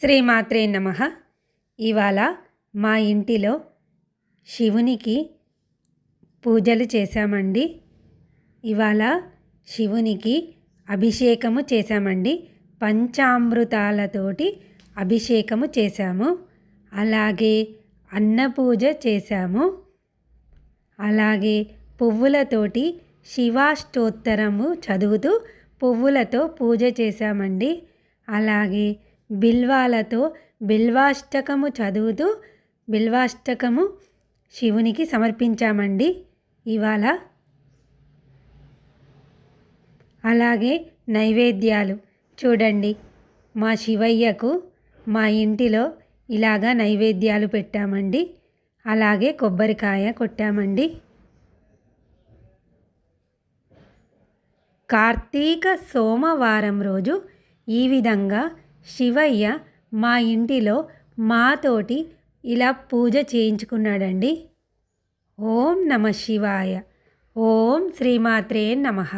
శ్రీమాత్రే నమః. ఇవాళ మా ఇంటిలో శివునికి పూజలు చేశామండి. ఇవాళ శివునికి అభిషేకము చేశామండి. పంచామృతాలతోటి అభిషేకము చేశాము. అలాగే అన్నపూజ చేశాము. అలాగే పువ్వులతోటి శివాష్టోత్తరము చదువుతూ పువ్వులతో పూజ చేశామండి. అలాగే బిల్వాలతో బిల్వాష్టకము చదువుతూ బిల్వాష్టకము శివునికి సమర్పించామండి ఇవాళ. అలాగే నైవేద్యాలు చూడండి, మా శివయ్యకు మా ఇంటిలో ఇలాగా నైవేద్యాలు పెట్టామండి. అలాగే కొబ్బరికాయ కొట్టామండి. కార్తీక సోమవారం రోజు ఈ విధంగా శివయ్య మా ఇంటిలో మాతోటి ఇలా పూజ చేయించుకున్నాడండి. ఓం నమః శివాయ. ఓం శ్రీమాత్రే నమః.